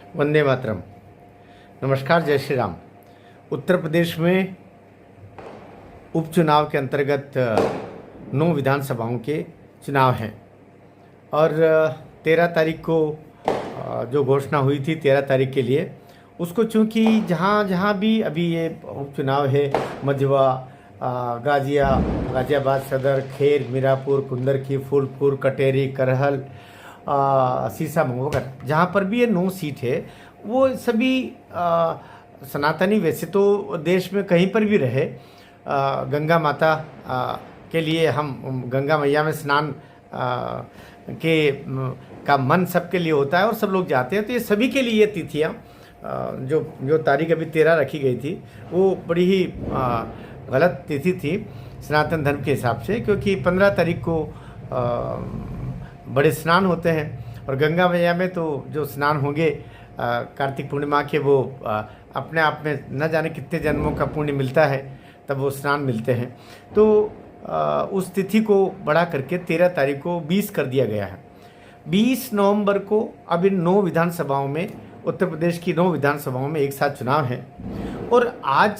वंदे मातरम। नमस्कार, जय श्री राम। उत्तर प्रदेश में उपचुनाव के अंतर्गत 9 विधानसभाओं के चुनाव हैं और 13 तारीख को जो घोषणा हुई थी 13 तारीख के लिए, उसको चूँकि जहाँ जहाँ भी अभी ये उपचुनाव है, मझवा, गाजियाबाद सदर, खेर, मीरापुर, कुंदरकी, फूलपुर, कटेरी, करहल, सीसा, मंगोकर, जहाँ पर भी ये 9 सीट है, वो सभी सनातनी वैसे तो देश में कहीं पर भी रहे, गंगा माता के लिए हम गंगा मैया में स्नान का मन सबके लिए होता है और सब लोग जाते हैं। तो ये सभी के लिए ये तिथियाँ जो तारीख अभी 13 रखी गई थी, वो बड़ी ही गलत तिथि थी सनातन धर्म के हिसाब से, क्योंकि 15 तारीख को बड़े स्नान होते हैं और गंगा मैया में तो जो स्नान होंगे कार्तिक पूर्णिमा के, वो अपने आप में न जाने कितने जन्मों का पुण्य मिलता है, तब वो स्नान मिलते हैं। तो उस तिथि को बढ़ा करके 13 तारीख को 20 कर दिया गया है। 20 नवंबर को अब इन 9 विधानसभाओं में, उत्तर प्रदेश की 9 विधानसभाओं में एक साथ चुनाव है और आज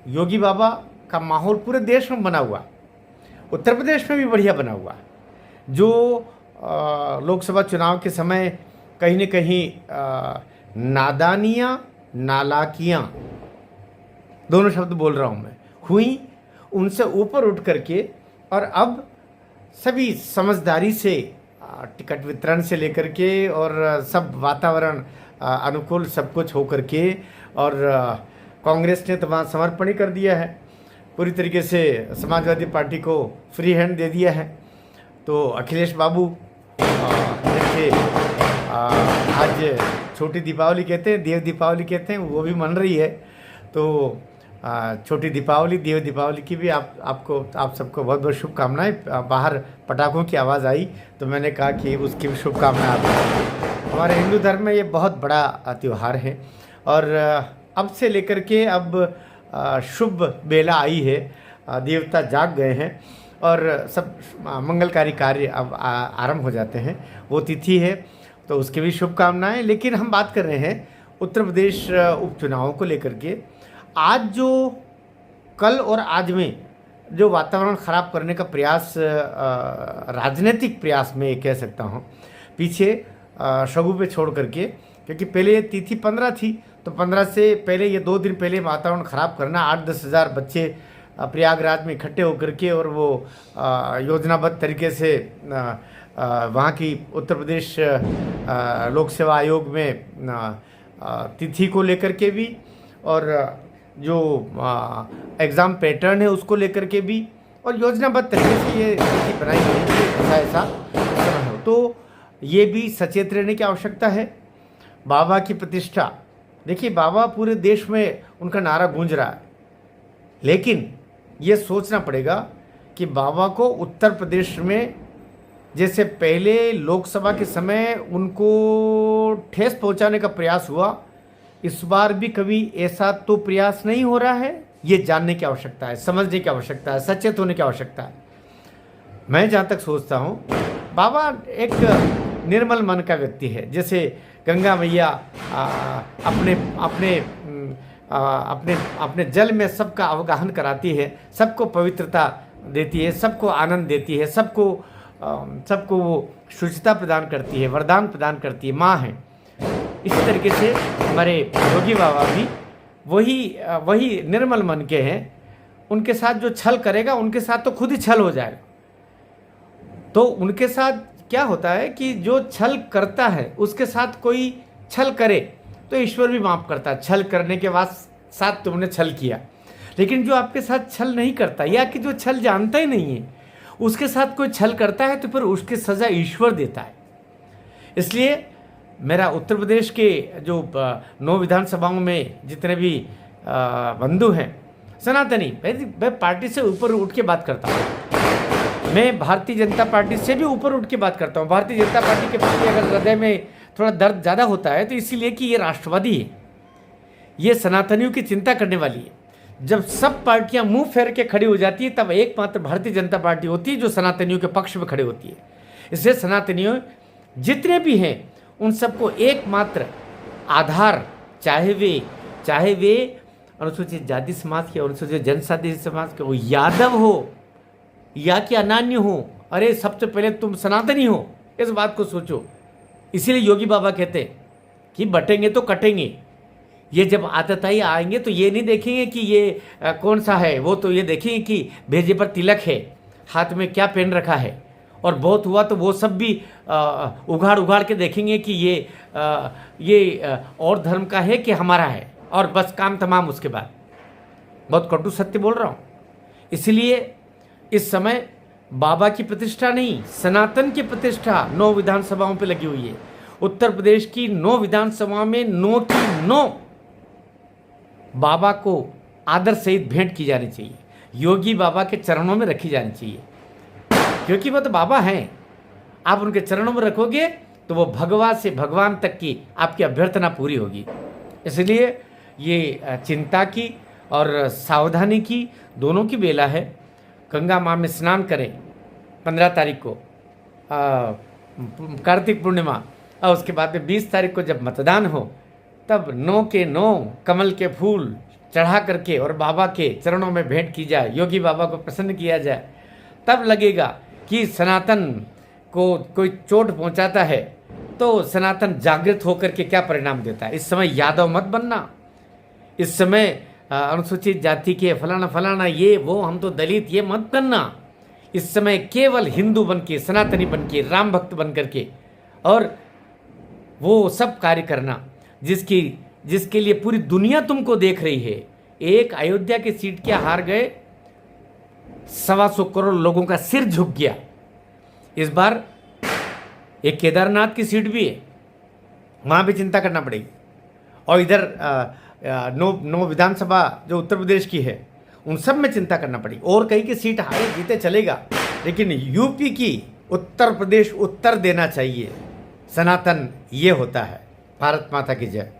योगी बाबा का माहौल पूरे देश में बना हुआ, उत्तर प्रदेश में भी बढ़िया बना हुआ। जो लोकसभा चुनाव के समय कहीं न कहीं नादानियाँ, नालाकियाँ, दोनों शब्द बोल रहा हूँ मैं, हुई, उनसे ऊपर उठ करके और अब सभी समझदारी से टिकट वितरण से लेकर के और सब वातावरण अनुकूल सब कुछ हो करके, और कांग्रेस ने तो वहाँ समर्पण ही कर दिया है, पूरी तरीके से समाजवादी पार्टी को फ्री हैंड दे दिया है। तो अखिलेश बाबू देखिए, आज छोटी दीपावली कहते हैं, देव दीपावली कहते हैं, वो भी मन रही है। तो छोटी दीपावली, देव दीपावली की भी आप सबको बहुत बहुत शुभकामनाएं। बाहर पटाखों की आवाज़ आई तो मैंने कहा कि उसकी भी शुभकामनाएं आपको। हमारे हिंदू धर्म में ये बहुत बड़ा त्यौहार है और अब से लेकर के अब शुभ बेला आई है, देवता जाग गए हैं और सब मंगलकारी कार्य अब आरंभ हो जाते हैं। वो तिथि है तो उसकी भी शुभकामनाएं। लेकिन हम बात कर रहे हैं उत्तर प्रदेश उपचुनावों को लेकर के। आज जो कल और आज में जो वातावरण ख़राब करने का प्रयास, राजनीतिक प्रयास में ये कह सकता हूँ, पीछे शगुफे छोड़ करके, क्योंकि पहले ये तिथि 15 थी, तो 15 से पहले ये 2 दिन पहले वातावरण ख़राब करना, 8-10 हज़ार बच्चे प्रयागराज में इकट्ठे होकर के और वो योजनाबद्ध तरीके से वहाँ की उत्तर प्रदेश लोक सेवा आयोग में तिथि को लेकर के भी और जो एग्ज़ाम पैटर्न है उसको लेकर के भी, और योजनाबद्ध तरीके से ये तिथि बनाई गई है, ऐसा हो। तो ये भी सचेत रहने की आवश्यकता है। बाबा की प्रतिष्ठा, देखिए बाबा पूरे देश में उनका नारा गूंज रहा है, लेकिन ये सोचना पड़ेगा कि बाबा को उत्तर प्रदेश में जैसे पहले लोकसभा के समय उनको ठेस पहुंचाने का प्रयास हुआ, इस बार भी कभी ऐसा तो प्रयास नहीं हो रहा है। ये जानने की आवश्यकता है, समझने की आवश्यकता है, सचेत होने की आवश्यकता है। मैं जहाँ तक सोचता हूँ, बाबा एक निर्मल मन का व्यक्ति है। जैसे गंगा मैया अपने जल में सबका अवगाहन कराती है, सबको पवित्रता देती है, सबको आनंद देती है, सबको वो शुचिता प्रदान करती है, वरदान प्रदान करती है, माँ है। इसी तरीके से हमारे योगी बाबा भी वही निर्मल मन के हैं। उनके साथ जो छल करेगा, उनके साथ तो खुद ही छल हो जाएगा। तो उनके साथ क्या होता है कि जो छल करता है उसके साथ कोई छल करे तो ईश्वर भी माफ़ करता है। छल करने के बाद साथ तुमने छल किया, लेकिन जो आपके साथ छल नहीं करता या कि जो छल जानता ही नहीं है, उसके साथ कोई छल करता है तो फिर उसकी सज़ा ईश्वर देता है। इसलिए मेरा उत्तर प्रदेश के जो 9 विधानसभाओं में जितने भी बंधु हैं सनातनी, मैं पार्टी से ऊपर उठ के बात करता हूँ। मैं भारतीय जनता पार्टी से भी ऊपर उठ के बात करता हूँ। भारतीय जनता पार्टी के प्रति अगर हृदय में थोड़ा दर्द ज़्यादा होता है तो इसीलिए कि ये राष्ट्रवादी है, ये सनातनियों की चिंता करने वाली है। जब सब पार्टियां मुंह फेर के खड़ी हो जाती है, तब एकमात्र भारतीय जनता पार्टी होती है जो सनातनियों के पक्ष में खड़े होती है। इसलिए सनातनियों जितने भी हैं उन सबको एकमात्र आधार, चाहे वे अनुसूचित जाति समाज के, अनुसूचित जनजाति समाज के हो, यादव हो या कि अनान्य हो, अरे सबसे पहले तुम सनातनी हो, इस बात को सोचो। इसीलिए योगी बाबा कहते हैं कि बटेंगे तो कटेंगे। ये जब आतताई आएंगे तो ये नहीं देखेंगे कि ये कौन सा है, वो तो ये देखेंगे कि भेजे पर तिलक है, हाथ में क्या पहन रखा है, और बहुत हुआ तो वो सब भी उघाड़ के देखेंगे कि ये और धर्म का है कि हमारा है, और बस काम तमाम। उसके बाद बहुत कटु सत्य बोल रहा हूँ। इसलिए इस समय बाबा की प्रतिष्ठा नहीं, सनातन की प्रतिष्ठा 9 विधानसभाओं पे लगी हुई है। उत्तर प्रदेश की 9 विधानसभाओं में 9 की 9 बाबा को आदर सहित भेंट की जानी चाहिए, योगी बाबा के चरणों में रखी जानी चाहिए, क्योंकि वो तो बाबा हैं। आप उनके चरणों में रखोगे तो वो भगवान से भगवान तक की आपकी अभ्यर्थना पूरी होगी। इसलिए ये चिंता की और सावधानी की दोनों की बेला है। गंगा माँ में स्नान करें 15 तारीख को, कार्तिक पूर्णिमा, और उसके बाद में 20 तारीख को जब मतदान हो, तब 9 के 9 कमल के फूल चढ़ा करके और बाबा के चरणों में भेंट की जाए, योगी बाबा को प्रसन्न किया जाए। तब लगेगा कि सनातन को कोई चोट पहुंचाता है तो सनातन जागृत होकर के क्या परिणाम देता है। इस समय यादव मत बनना, इस समय अनुसूचित जाति के फलाना ये वो, हम तो दलित, ये मत करना। इस समय केवल हिंदू बन के, सनातनी बन के, राम भक्त बन करके और वो सब कार्य करना जिसके लिए पूरी दुनिया तुमको देख रही है। एक अयोध्या की सीट के हार गए, 125 करोड़ लोगों का सिर झुक गया। इस बार एक केदारनाथ की सीट भी है, वहाँ भी चिंता करना पड़ेगी। और इधर 9 विधानसभा जो उत्तर प्रदेश की है, उन सब में चिंता करना पड़ेगी। और कहीं की सीट हारे जीते चलेगा, लेकिन यूपी की उत्तर प्रदेश उत्तर देना चाहिए। सनातन ये होता है। भारत माता की जय।